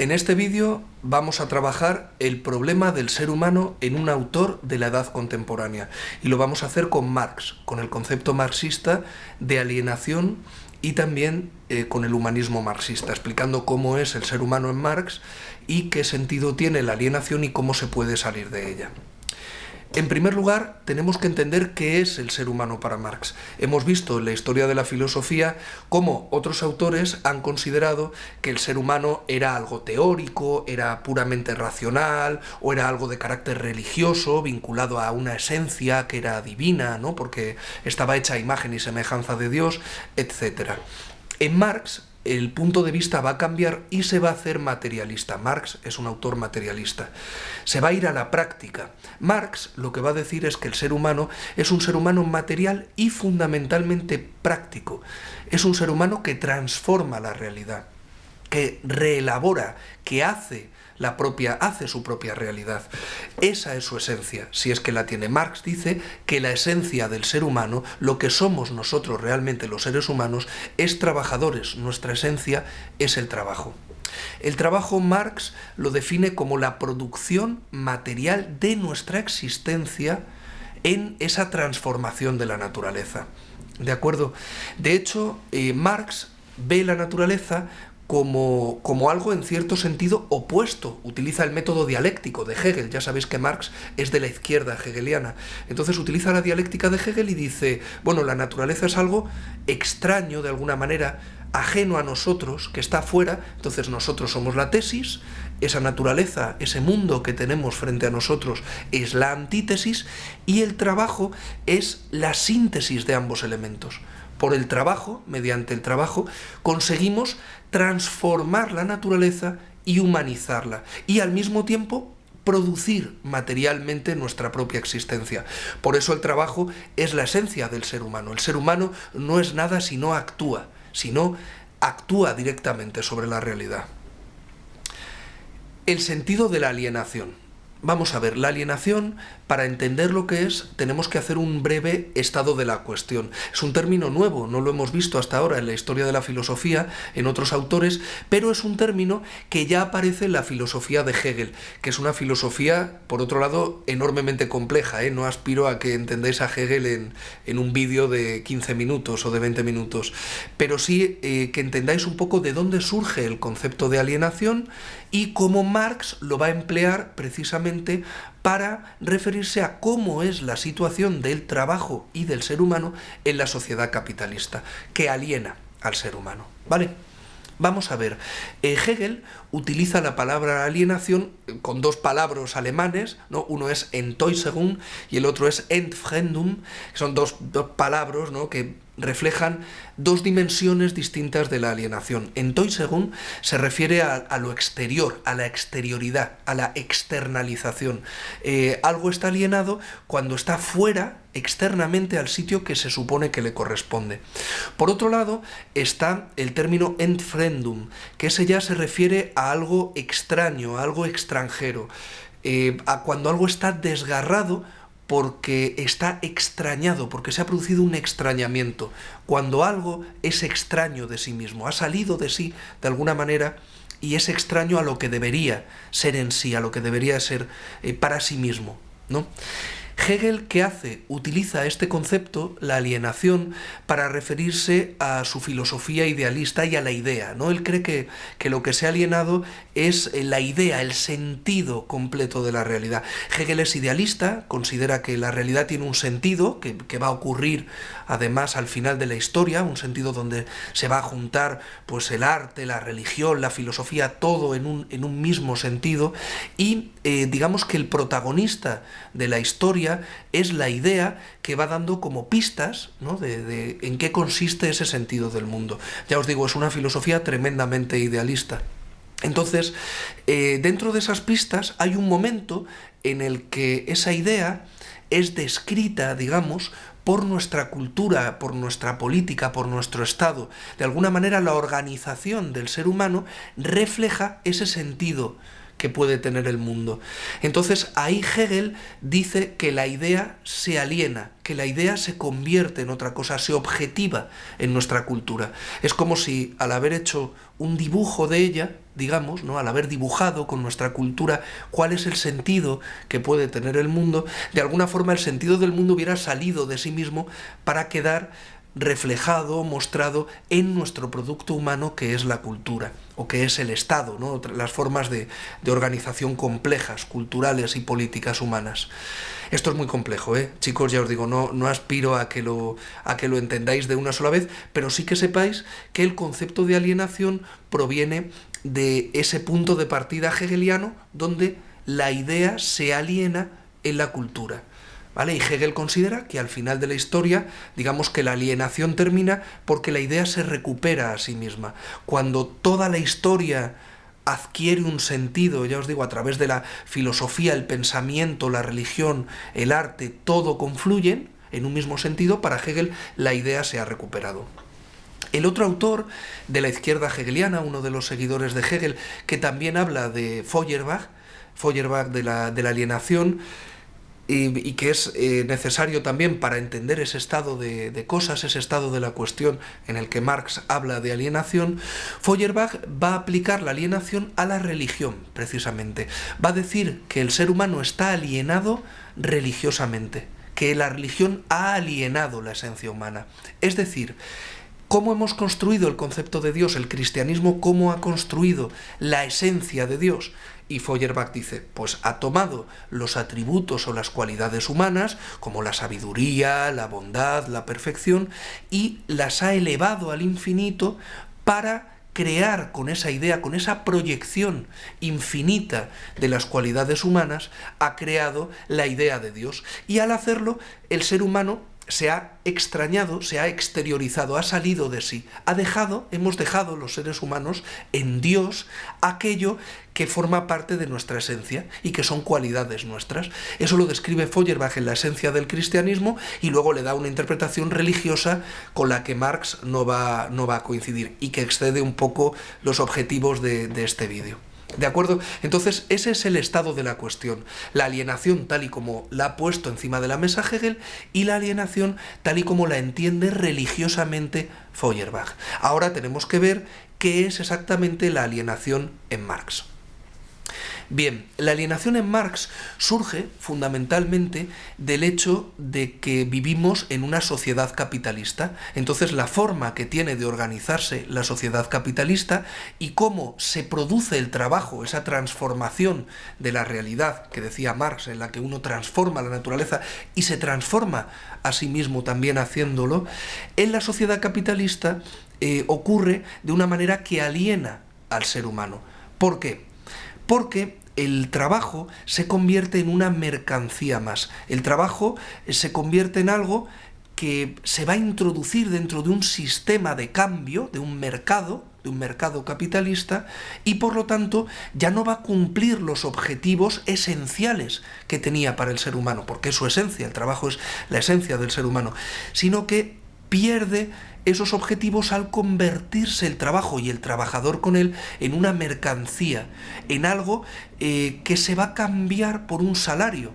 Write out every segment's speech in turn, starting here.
En este vídeo vamos a trabajar el problema del ser humano en un autor de la edad contemporánea y lo vamos a hacer con Marx, con el concepto marxista de alienación y también con el humanismo marxista, explicando cómo es el ser humano en Marx y qué sentido tiene la alienación y cómo se puede salir de ella. En primer lugar, tenemos que entender qué es el ser humano para Marx. Hemos visto en la historia de la filosofía cómo otros autores han considerado que el ser humano era algo teórico, era puramente racional, o era algo de carácter religioso, vinculado a una esencia que era divina, ¿no? Porque estaba hecha a imagen y semejanza de Dios, etc. En Marx, el punto de vista va a cambiar y se va a hacer materialista. Marx es un autor materialista. Se va a ir a la práctica. Marx lo que va a decir es que el ser humano es un ser humano material y fundamentalmente práctico. Es un ser humano que transforma la realidad, que reelabora, que hace su propia realidad. Esa es su esencia, si es que la tiene. Marx dice que la esencia del ser humano, lo que somos nosotros realmente los seres humanos, es trabajadores. Nuestra esencia es el trabajo. El trabajo Marx lo define como la producción material de nuestra existencia en esa transformación de la naturaleza. ¿De acuerdo? De hecho, Marx ve la naturaleza como algo en cierto sentido opuesto. Utiliza el método dialéctico de Hegel. Ya sabéis que Marx es de la izquierda hegeliana. Entonces utiliza la dialéctica de Hegel y dice, bueno, la naturaleza es algo extraño de alguna manera, ajeno a nosotros, que está afuera, entonces nosotros somos la tesis, esa naturaleza, ese mundo que tenemos frente a nosotros es la antítesis y el trabajo es la síntesis de ambos elementos. Por el trabajo, mediante el trabajo, conseguimos transformar la naturaleza y humanizarla, y al mismo tiempo producir materialmente nuestra propia existencia. Por eso el trabajo es la esencia del ser humano. El ser humano no es nada si no actúa directamente sobre la realidad. El sentido de la alienación. Vamos a ver, la alienación, para entender lo que es, tenemos que hacer un breve estado de la cuestión. Es un término nuevo, no lo hemos visto hasta ahora en la historia de la filosofía, en otros autores, pero es un término que ya aparece en la filosofía de Hegel, que es una filosofía, por otro lado, enormemente compleja, No aspiro a que entendáis a Hegel en un vídeo de 15 minutos o de 20 minutos, pero sí que entendáis un poco de dónde surge el concepto de alienación y cómo Marx lo va a emplear precisamente para referirse a cómo es la situación del trabajo y del ser humano en la sociedad capitalista, que aliena al ser humano. ¿Vale? Vamos a ver, Hegel utiliza la palabra alienación con dos palabras alemanes, ¿no? Uno es Enttäuschung y el otro es Entfremdung, que son dos palabras, ¿no? que reflejan dos dimensiones distintas de la alienación. Enttäuschung se refiere a lo exterior, a la exterioridad, a la externalización. Algo está alienado cuando está fuera, externamente al sitio que se supone que le corresponde. Por otro lado está el término Entfremdung, que ese ya se refiere a algo extraño, a algo extranjero, a cuando algo está desgarrado porque está extrañado, porque se ha producido un extrañamiento, cuando algo es extraño de sí mismo, ha salido de sí de alguna manera y es extraño a lo que debería ser en sí, a lo que debería ser para sí mismo, ¿no? Hegel, ¿qué hace? Utiliza este concepto, la alienación, para referirse a su filosofía idealista y a la idea, ¿no? Él cree que lo que se ha alienado es la idea, el sentido completo de la realidad. Hegel es idealista, considera que la realidad tiene un sentido, que va a ocurrir además al final de la historia, un sentido donde se va a juntar pues, el arte, la religión, la filosofía, todo en un mismo sentido, y digamos que el protagonista de la historia es la idea que va dando como pistas, ¿no? de en qué consiste ese sentido del mundo. Ya os digo, es una filosofía tremendamente idealista. Entonces, dentro de esas pistas hay un momento en el que esa idea es descrita, digamos, por nuestra cultura, por nuestra política, por nuestro Estado. De alguna manera, la organización del ser humano refleja ese sentido que puede tener el mundo. Entonces ahí Hegel dice que la idea se aliena, que la idea se convierte en otra cosa, se objetiva en nuestra cultura. Es como si al haber hecho un dibujo de ella, digamos, ¿no?, al haber dibujado con nuestra cultura cuál es el sentido que puede tener el mundo, de alguna forma el sentido del mundo hubiera salido de sí mismo para quedar reflejado, mostrado en nuestro producto humano, que es la cultura, o que es el Estado, ¿no?, las formas de organización complejas, culturales y políticas humanas. Esto es muy complejo, chicos, ya os digo, no aspiro a que lo entendáis de una sola vez, pero sí que sepáis que el concepto de alienación proviene de ese punto de partida hegeliano donde la idea se aliena en la cultura, ¿vale? Y Hegel considera que al final de la historia, digamos que la alienación termina porque la idea se recupera a sí misma. Cuando toda la historia adquiere un sentido, ya os digo, a través de la filosofía, el pensamiento, la religión, el arte, todo confluyen en un mismo sentido, para Hegel la idea se ha recuperado. El otro autor de la izquierda hegeliana, uno de los seguidores de Hegel, que también habla de Feuerbach de la alienación, y que es necesario también para entender ese estado de cosas, ese estado de la cuestión en el que Marx habla de alienación. Feuerbach va a aplicar la alienación a la religión, precisamente. Va a decir que el ser humano está alienado religiosamente, que la religión ha alienado la esencia humana. Es decir, ¿cómo hemos construido el concepto de Dios? El cristianismo, ¿cómo ha construido la esencia de Dios? Y Feuerbach dice, pues ha tomado los atributos o las cualidades humanas, como la sabiduría, la bondad, la perfección, y las ha elevado al infinito para crear con esa idea, con esa proyección infinita de las cualidades humanas, ha creado la idea de Dios. Y al hacerlo, el ser humano se ha extrañado, se ha exteriorizado, ha salido de sí, hemos dejado los seres humanos en Dios aquello que forma parte de nuestra esencia y que son cualidades nuestras. Eso lo describe Feuerbach en La esencia del cristianismo y luego le da una interpretación religiosa con la que Marx no va a coincidir y que excede un poco los objetivos de este vídeo. ¿De acuerdo? Entonces, ese es el estado de la cuestión. La alienación tal y como la ha puesto encima de la mesa Hegel y la alienación tal y como la entiende religiosamente Feuerbach. Ahora tenemos que ver qué es exactamente la alienación en Marx. Bien, la alienación en Marx surge fundamentalmente del hecho de que vivimos en una sociedad capitalista. Entonces, la forma que tiene de organizarse la sociedad capitalista y cómo se produce el trabajo, esa transformación de la realidad que decía Marx, en la que uno transforma la naturaleza y se transforma a sí mismo también haciéndolo, en la sociedad capitalista ocurre de una manera que aliena al ser humano. ¿Por qué? Porque el trabajo se convierte en una mercancía más. El trabajo se convierte en algo que se va a introducir dentro de un sistema de cambio, de un mercado capitalista, y por lo tanto ya no va a cumplir los objetivos esenciales que tenía para el ser humano, porque es su esencia, el trabajo es la esencia del ser humano, sino que pierde esos objetivos al convertirse el trabajo y el trabajador con él en una mercancía, en algo que se va a cambiar por un salario.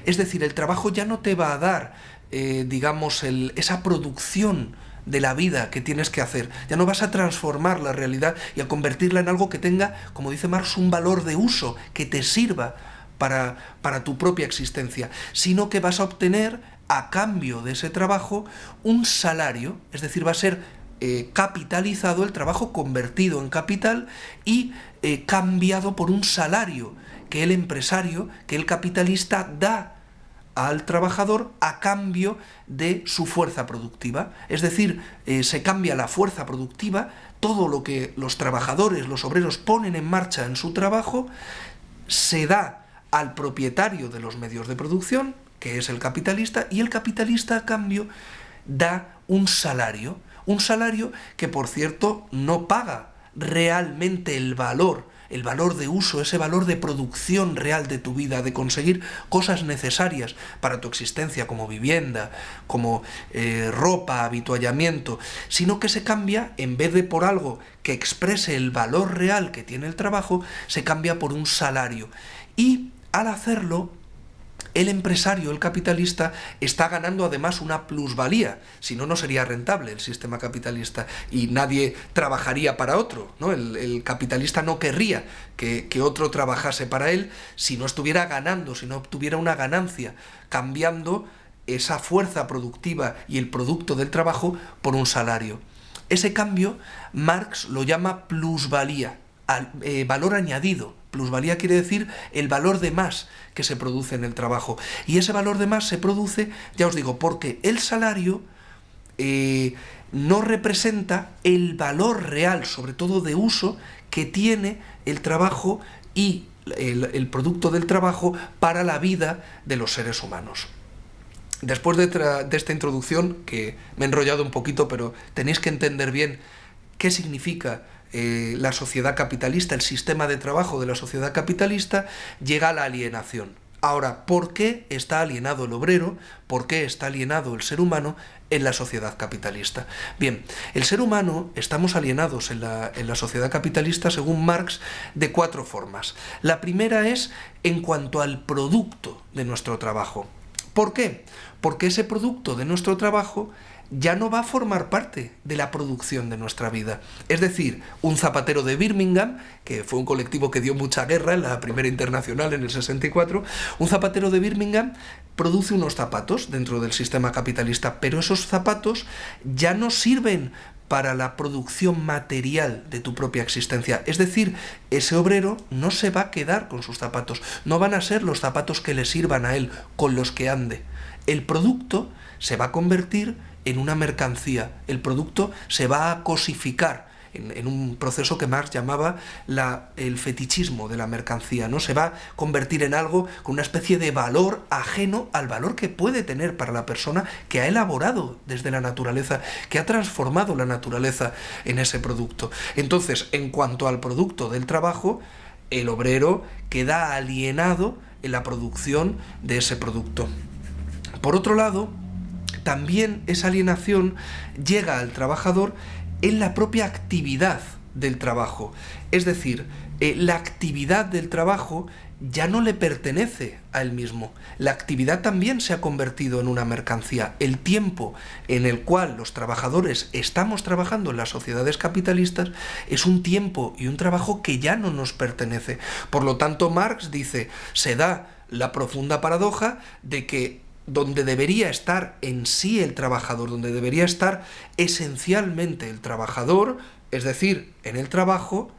Es decir, el trabajo ya no te va a dar, esa producción de la vida que tienes que hacer. Ya no vas a transformar la realidad y a convertirla en algo que tenga, como dice Marx, un valor de uso, que te sirva para tu propia existencia, sino que vas a obtener a cambio de ese trabajo un salario, es decir, va a ser capitalizado el trabajo, convertido en capital y cambiado por un salario que el empresario, que el capitalista da al trabajador a cambio de su fuerza productiva. Es decir, se cambia la fuerza productiva, todo lo que los trabajadores, los obreros ponen en marcha en su trabajo, se da al propietario de los medios de producción, que es el capitalista, y el capitalista a cambio da un salario que por cierto no paga realmente el valor de uso, ese valor de producción real de tu vida, de conseguir cosas necesarias para tu existencia, como vivienda, como ropa, habituallamiento, sino que se cambia, en vez de por algo que exprese el valor real que tiene el trabajo, se cambia por un salario. Y al hacerlo, el empresario, el capitalista, está ganando además una plusvalía, si no, no sería rentable el sistema capitalista y nadie trabajaría para otro, ¿no? El capitalista no querría que otro trabajase para él si no estuviera ganando, si no obtuviera una ganancia, cambiando esa fuerza productiva y el producto del trabajo por un salario. Ese cambio Marx lo llama plusvalía, valor añadido. Plusvalía quiere decir el valor de más que se produce en el trabajo. Y ese valor de más se produce, ya os digo, porque el salario no representa el valor real, sobre todo de uso, que tiene el trabajo y el producto del trabajo para la vida de los seres humanos. Después de esta introducción, que me he enrollado un poquito, pero tenéis que entender bien qué significa la sociedad capitalista, el sistema de trabajo de la sociedad capitalista, llega a la alienación. Ahora, ¿por qué está alienado el obrero? ¿Por qué está alienado el ser humano en la sociedad capitalista? Bien, el ser humano estamos alienados en la sociedad capitalista, según Marx, de 4 formas. La primera es en cuanto al producto de nuestro trabajo. ¿Por qué? Porque ese producto de nuestro trabajo ya no va a formar parte de la producción de nuestra vida. Es decir, un zapatero de Birmingham, que fue un colectivo que dio mucha guerra en la Primera Internacional en el 64, un zapatero de Birmingham produce unos zapatos dentro del sistema capitalista, pero esos zapatos ya no sirven para la producción material de tu propia existencia. Es decir, ese obrero no se va a quedar con sus zapatos, no van a ser los zapatos que le sirvan a él, con los que ande. El producto se va a convertir en una mercancía, el producto se va a cosificar en un proceso que Marx llamaba el fetichismo de la mercancía, ¿no? Se va a convertir en algo con una especie de valor ajeno al valor que puede tener para la persona que ha elaborado desde la naturaleza, que ha transformado la naturaleza en ese producto. Entonces, en cuanto al producto del trabajo, el obrero queda alienado en la producción de ese producto. Por otro lado, también esa alienación llega al trabajador en la propia actividad del trabajo. Es decir, la actividad del trabajo ya no le pertenece a él mismo. La actividad también se ha convertido en una mercancía. El tiempo en el cual los trabajadores estamos trabajando en las sociedades capitalistas es un tiempo y un trabajo que ya no nos pertenece. Por lo tanto, Marx dice, se da la profunda paradoja de que donde debería estar en sí el trabajador, donde debería estar esencialmente el trabajador, es decir, en el trabajo,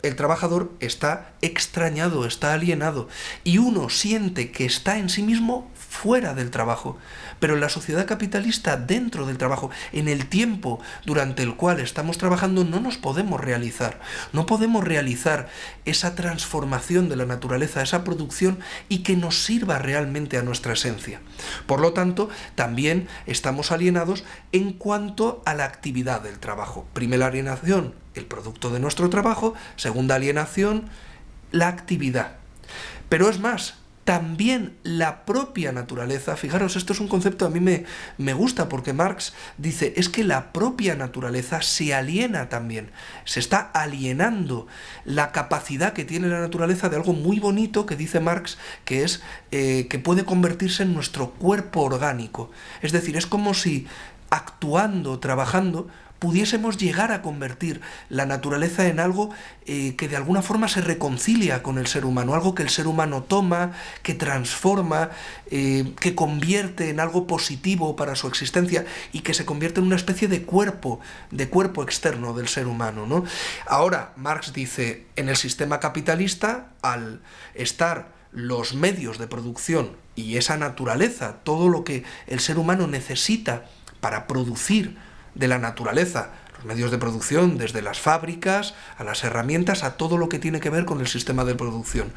el trabajador está extrañado, está alienado, y uno siente que está en sí mismo fuera del trabajo. Pero en la sociedad capitalista, dentro del trabajo, en el tiempo durante el cual estamos trabajando, no nos podemos realizar. No podemos realizar esa transformación de la naturaleza, esa producción, y que nos sirva realmente a nuestra esencia. Por lo tanto, también estamos alienados en cuanto a la actividad del trabajo. Primera alienación, el producto de nuestro trabajo. Segunda alienación, la actividad. Pero es más, también la propia naturaleza, fijaros, esto es un concepto a mí me gusta, porque Marx dice, es que la propia naturaleza se aliena también, se está alienando la capacidad que tiene la naturaleza de algo muy bonito que dice Marx, que es que puede convertirse en nuestro cuerpo orgánico. Es decir, es como si actuando, trabajando, pudiésemos llegar a convertir la naturaleza en algo que de alguna forma se reconcilia con el ser humano, algo que el ser humano toma, que transforma, que convierte en algo positivo para su existencia y que se convierte en una especie de cuerpo externo del ser humano, ¿no? Ahora, Marx dice, en el sistema capitalista, al estar los medios de producción y esa naturaleza, todo lo que el ser humano necesita para producir de la naturaleza, los medios de producción, desde las fábricas, a las herramientas, a todo lo que tiene que ver con el sistema de producción.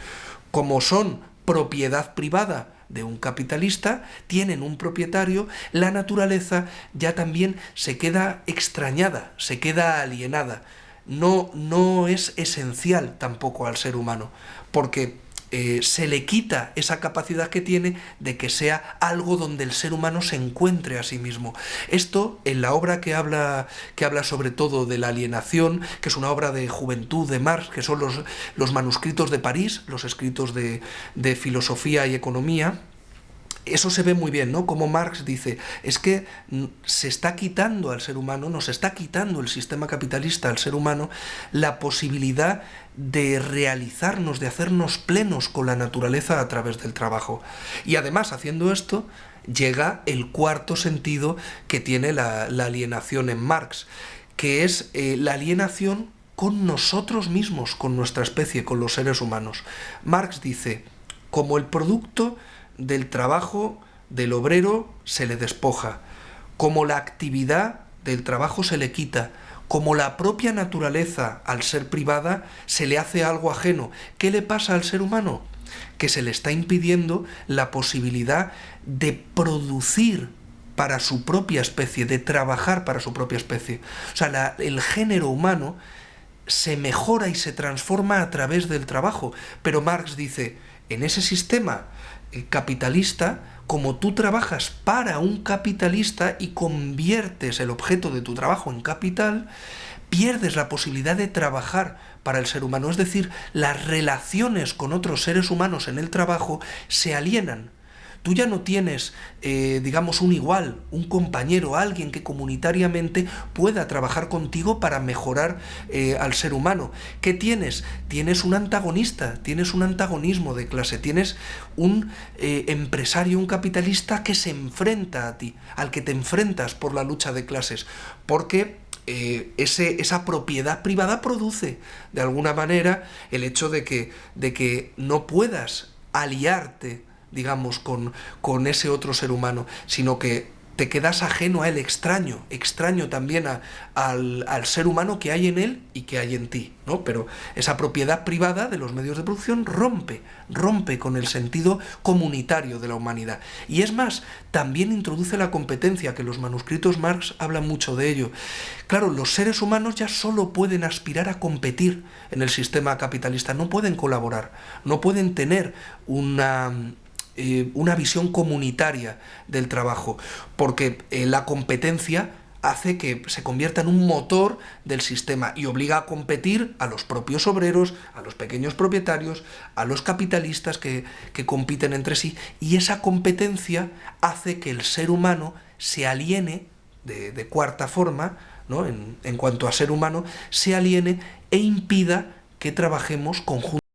Como son propiedad privada de un capitalista, tienen un propietario, la naturaleza ya también se queda extrañada, se queda alienada. no es esencial tampoco al ser humano, porque se le quita esa capacidad que tiene de que sea algo donde el ser humano se encuentre a sí mismo. Esto, en la obra que habla sobre todo de la alienación, que es una obra de juventud de Marx, que son los manuscritos de París, los escritos de filosofía y economía, eso se ve muy bien, ¿no? Como Marx dice, es que se está quitando al ser humano, nos está quitando el sistema capitalista al ser humano la posibilidad de realizarnos, de hacernos plenos con la naturaleza a través del trabajo. Y además, haciendo esto, llega el cuarto sentido que tiene la alienación en Marx, que es la alienación con nosotros mismos, con nuestra especie, con los seres humanos. Marx dice, como el producto del trabajo del obrero se le despoja, como la actividad del trabajo se le quita, como la propia naturaleza, al ser privada, se le hace algo ajeno. ¿Qué le pasa al ser humano? Que se le está impidiendo la posibilidad de producir para su propia especie, de trabajar para su propia especie. O sea, el género humano se mejora y se transforma a través del trabajo. Pero Marx dice, en ese sistema capitalista, como tú trabajas para un capitalista y conviertes el objeto de tu trabajo en capital, pierdes la posibilidad de trabajar para el ser humano. Es decir, las relaciones con otros seres humanos en el trabajo se alienan. Tú ya no tienes, digamos, un igual, un compañero, alguien que comunitariamente pueda trabajar contigo para mejorar al ser humano. ¿Qué tienes? Tienes un antagonista, tienes un antagonismo de clase, tienes un empresario, un capitalista que se enfrenta a ti, al que te enfrentas por la lucha de clases, porque esa propiedad privada produce, de alguna manera, el hecho de que no puedas aliarte, digamos, con ese otro ser humano, sino que te quedas ajeno a él, extraño también al ser humano que hay en él y que hay en ti, ¿no? Pero esa propiedad privada de los medios de producción rompe con el sentido comunitario de la humanidad. Y es más, también introduce la competencia, que los manuscritos Marx hablan mucho de ello. Claro, los seres humanos ya solo pueden aspirar a competir en el sistema capitalista, no pueden colaborar, no pueden tener una visión comunitaria del trabajo, porque la competencia hace que se convierta en un motor del sistema y obliga a competir a los propios obreros, a los pequeños propietarios, a los capitalistas que compiten entre sí, y esa competencia hace que el ser humano se aliene de cuarta forma, ¿no? En cuanto a ser humano, se aliene e impida que trabajemos conjuntamente